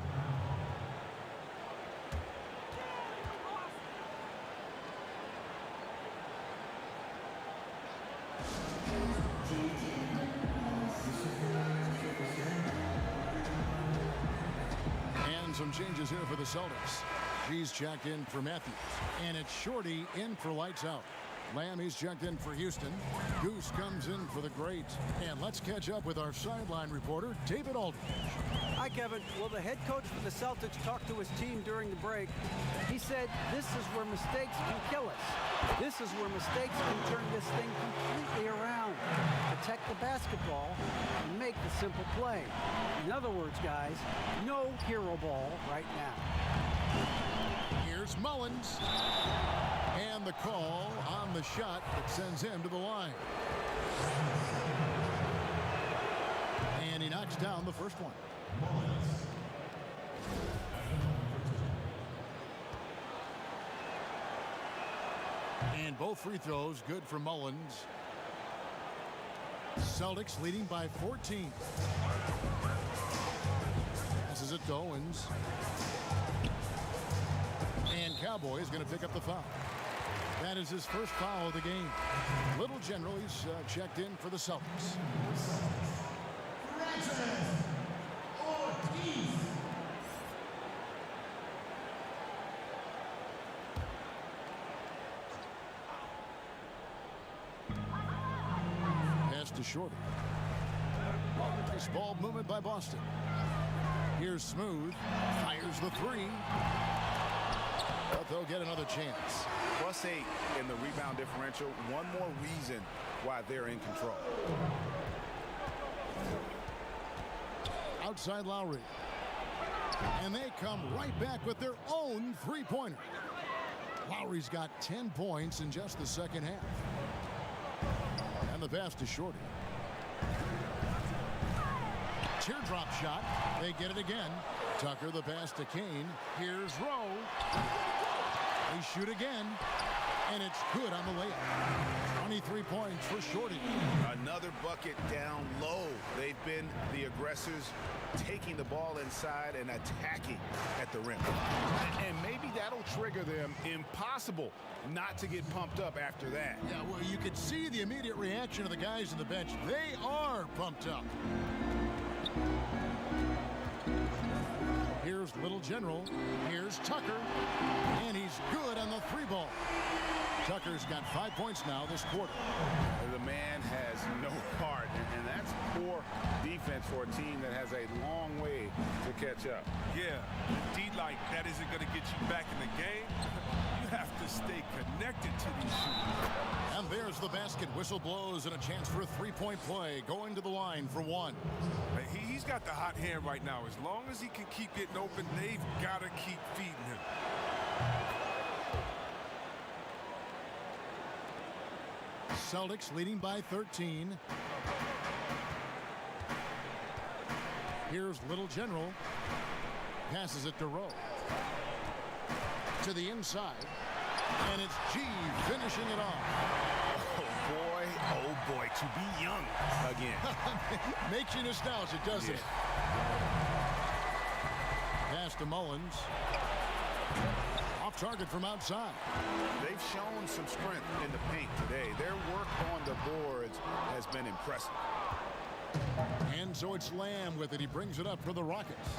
And some changes here for the Celtics. He's checked in for Matthews. And it's Shorty in for lights out. Lamb, he's checked in for Houston. Goose comes in for the great. And let's catch up with our sideline reporter, David Aldridge. Hi, Kevin. Well, the head coach for the Celtics talked to his team during the break. He said, this is where mistakes can kill us. This is where mistakes can turn this thing completely around. Protect the basketball and make the simple play. In other words, guys, no hero ball right now. Here's Mullins. And the call on the shot that sends him to the line. And he knocks down the first one. And both free throws good for Mullins. Celtics leading by 14. This is it to Owens. And Cowboys going to pick up the foul. That is his first foul of the game. Little General, he's checked in for the Celtics. Pass to Shorty. Nice ball movement by Boston. Here's Smooth. Fires the three. But they'll get another chance. +8 in the rebound differential. One more reason why they're in control. Outside Lowry. And they come right back with their own three-pointer. Lowry's got 10 points in just the second half. And the pass to Shorty. Teardrop shot. They get it again. Tucker, the pass to Kane. Here's Rowe. They shoot again. And it's good on the layup. 23 points for Shorty. Another bucket down low. They've been the aggressors, taking the ball inside and attacking at the rim. And maybe that'll trigger them. Impossible not to get pumped up after that. Yeah, well, you could see the immediate reaction of the guys on the bench. They are pumped up. Here's Little General. Here's Tucker. And he's good on the three ball. Tucker's got 5 points now this quarter. The man has no heart, and that's poor defense for a team that has a long way to catch up. Yeah, indeed, like that isn't going to get you back in the game. You have to stay connected to these shooters. And there's the basket. Whistle blows and a chance for a three-point play. Going to the line for one. He's got the hot hand right now. As long as he can keep getting open, they've got to keep feeding him. Celtics leading by 13. Here's Little General. Passes it to Rowe. To the inside. And it's G finishing it off. Oh boy, to be young again. Makes you nostalgic, doesn't it? Pass to Mullins. Off target from outside. They've shown some strength in the paint today. Their work on the boards has been impressive. And so it's Lamb with it. He brings it up for the Rockets.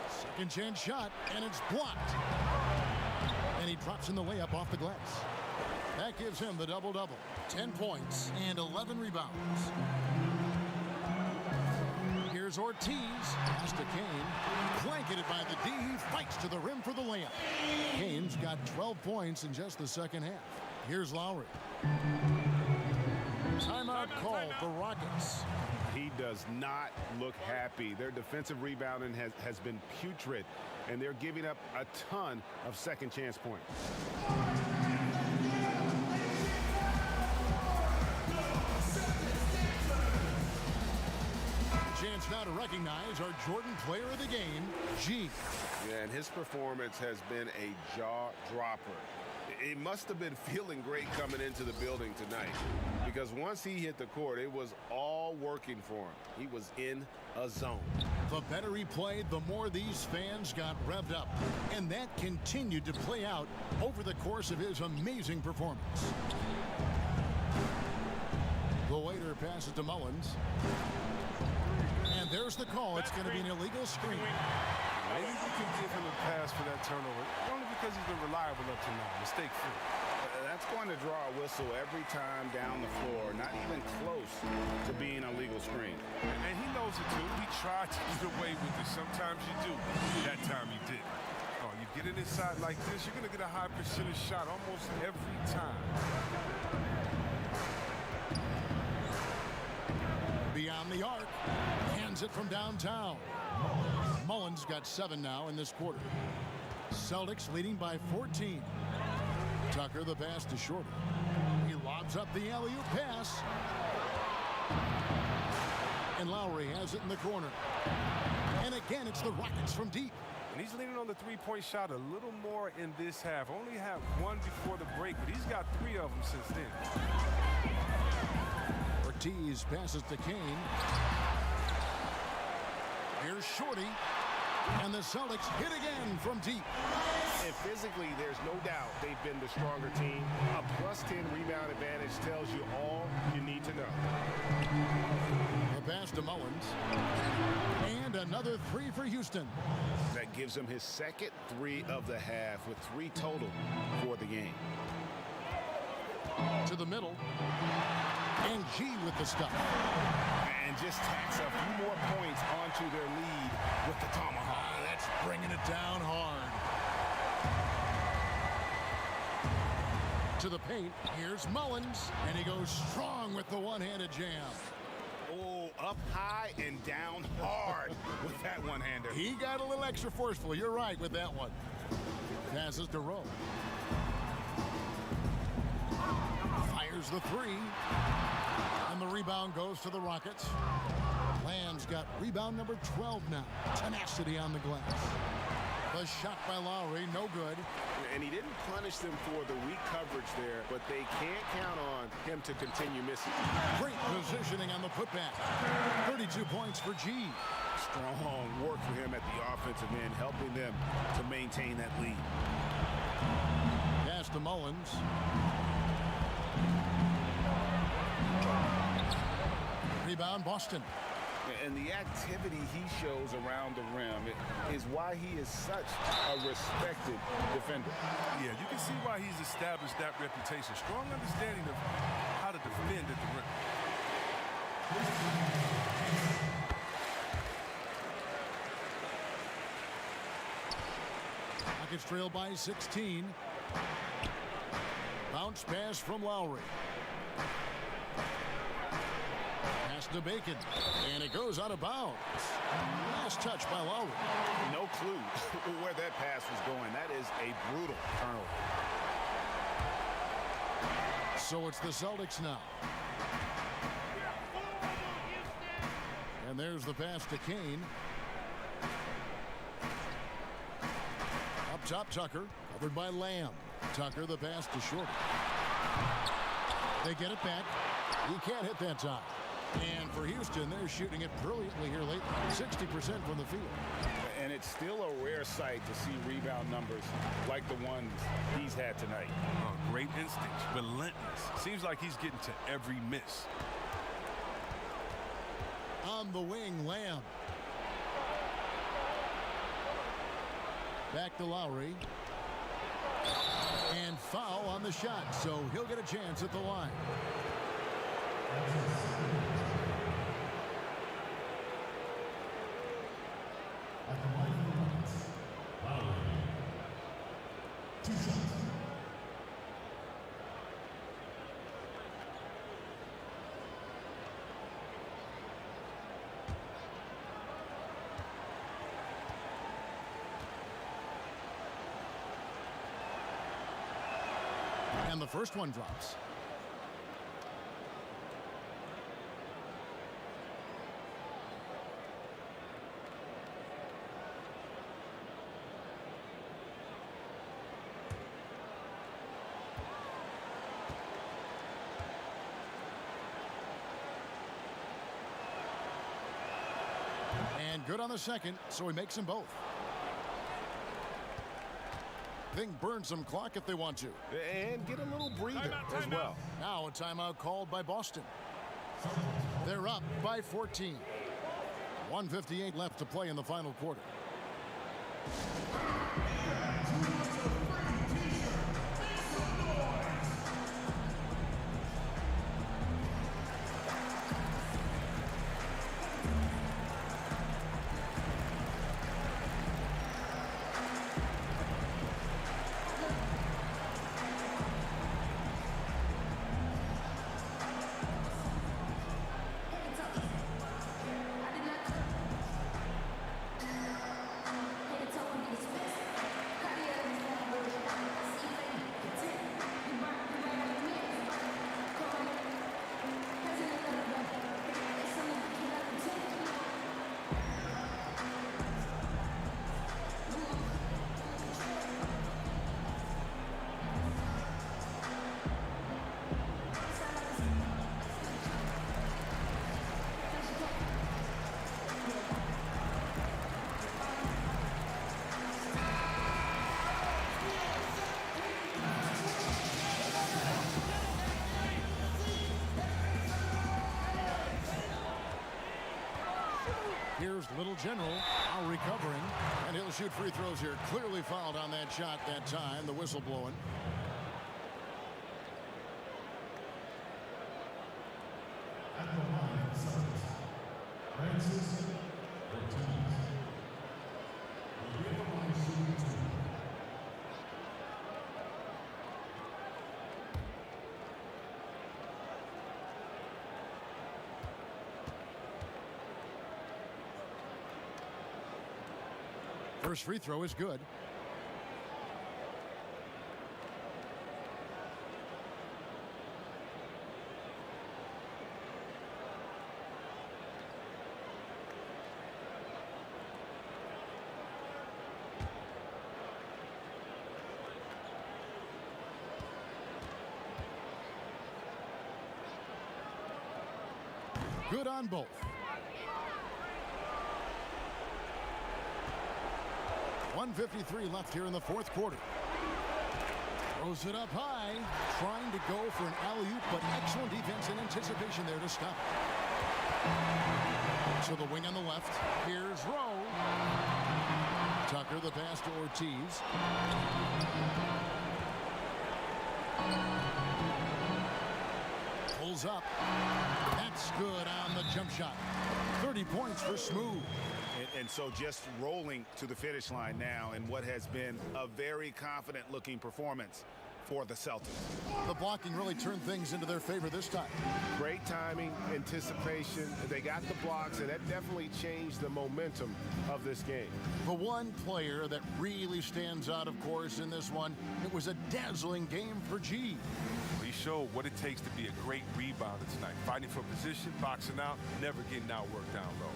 Second chance shot, and it's blocked. And he drops in the layup off the glass. That gives him the double-double. 10 points and 11 rebounds. Here's Ortiz. Pass to Kane. Blanketed by the D. He fights to the rim for the layup. Kane's got 12 points in just the second half. Here's Lowry. Timeout call for Rockets. He does not look happy. Their defensive rebounding has been putrid, and they're giving up a ton of second chance points. Chance now to recognize our Jordan Player of the Game, G. Yeah, and his performance has been a jaw-dropper. He must have been feeling great coming into the building tonight, because once he hit the court, it was all working for him. He was in a zone. The better he played, the more these fans got revved up. And that continued to play out over the course of his amazing performance. The waiter passes to Mullins. And there's the call. It's going to be an illegal screen. Maybe we can give him a pass for that turnover, only because he's been reliable up to now, mistake-free. That's going to draw a whistle every time down the floor, not even close to being a legal screen. And he knows it too. He tried to get away with it. Sometimes you do. That time he did. Oh, you get it inside like this, you're going to get a high percentage shot almost every time. Beyond the arc. Hands it from downtown. Mullins got 7 now in this quarter. Celtics leading by 14. Tucker the pass to Shorter. He lobs up the alley-oop pass. And Lowry has it in the corner. And again, it's the Rockets from deep. And he's leaning on the three-point shot a little more in this half. Only had one before the break, but he's got 3 of them since then. Ortiz passes to Kane. Here's Shorty. And the Celtics hit again from deep. And physically, there's no doubt they've been the stronger team. A +10 rebound advantage tells you all you need to know. The pass to Mullins. And another 3 for Houston. That gives him his second 3 of the half, with 3 total for the game. To the middle. And G with the stop. And just tacks a few more points onto their lead with the tomahawk. That's bringing it down hard. To the paint. Here's Mullins. And he goes strong with the one-handed jam. Oh, up high and down hard with that one-hander. He got a little extra forceful. You're right with that one. Passes to Rowe. Fires the 3. And the rebound goes to the Rockets. Lamb's got rebound number 12 now. Tenacity on the glass. The shot by Lowry, no good. And he didn't punish them for the weak coverage there, but they can't count on him to continue missing. Great positioning on the putback. 32 points for G. Strong work for him at the offensive end, helping them to maintain that lead. Pass to Mullins. Rebound, Boston. And the activity he shows around the rim is why he is such a respected defender. Yeah, you can see why he's established that reputation. Strong understanding of how to defend at the rim. Rockets trail by 16. Bounce pass from Lowry. Pass to Bacon. And it goes out of bounds. Last touch by Lowry. No clue where that pass was going. That is a brutal turnover. So it's the Celtics now. And there's the pass to Kane. Up top, Tucker. Covered by Lamb. Tucker, the pass to Shorty. They get it back. He can't hit that time. And for Houston, they're shooting it brilliantly here lately. 60% from the field. And it's still a rare sight to see rebound numbers like the ones he's had tonight. Oh, great instinct, relentless. Seems like he's getting to every miss. On the wing, Lamb. Back to Lowry. And foul on the shot, so he'll get a chance at the line. And the first one drops. And good on the second, so he makes them both. They can burn some clock if they want to. And get a little breather as well. Now a timeout called by Boston. They're up by 14. 1:58 left to play in the final quarter. Here's Little General now recovering, and he'll shoot free throws here. Clearly fouled on that shot that time. The whistle blowing. First free throw is good. Good on both. .153 left here in the fourth quarter. Throws it up high, trying to go for an alley-oop, but excellent defense and anticipation there to stop it. So the wing on the left. Here's Rowe. Tucker, the pass to Ortiz. Pulls up. That's good on the jump shot. 30 points for Smooth. And so just rolling to the finish line now in what has been a very confident looking performance for the Celtics. The blocking really turned things into their favor this time. Great timing, anticipation. They got the blocks, and that definitely changed the momentum of this game. The one player that really stands out, of course, in this one, it was a dazzling game for G. He showed what it takes to be a great rebounder tonight. Fighting for position, boxing out, never getting outworked down low.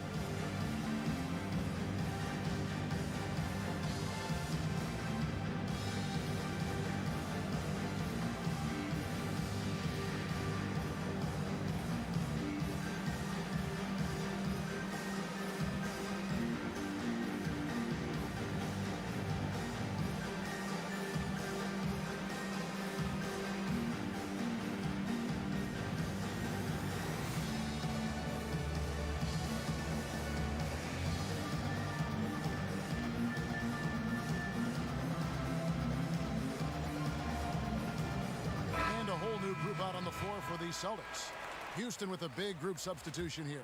Group out on the floor for the Celtics. Houston with a big group substitution here.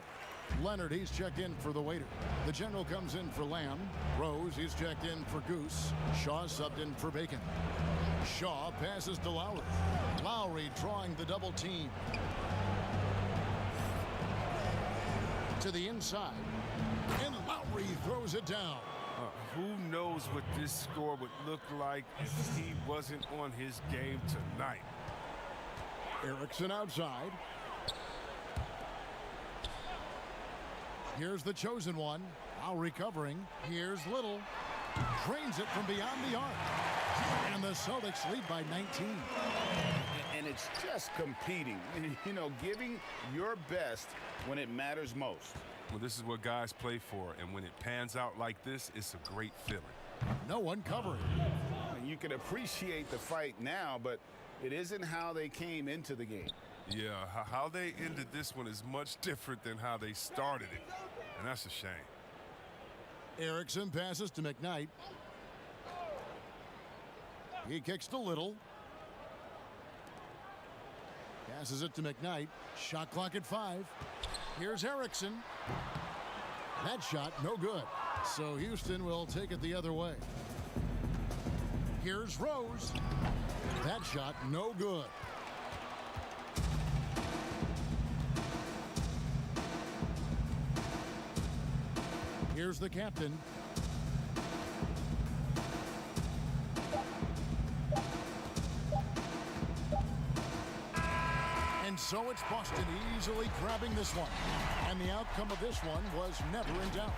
Leonard, he's checked in for the waiter. The general comes in for Lamb. Rose, he's checked in for Goose. Shaw subbed in for Bacon. Shaw passes to Lowry. Lowry drawing the double team. To the inside. And Lowry throws it down. Who knows what this score would look like if he wasn't on his game tonight? Erickson outside. Here's the chosen one. Lowry covering. Here's Little. Drains it from beyond the arc. And the Celtics lead by 19. And it's just competing. You know, giving your best when it matters most. Well, this is what guys play for. And when it pans out like this, it's a great feeling. No one covering. And you can appreciate the fight now, but it isn't how they came into the game. Yeah, how they ended this one is much different than how they started it. And that's a shame. Erickson passes to McKnight. He kicks to Little. Passes it to McKnight. Shot clock at 5. Here's Erickson. That shot no good. So Houston will take it the other way. Here's Rose. That shot no good. Here's the captain. And so it's Boston easily grabbing this one. And the outcome of this one was never in doubt.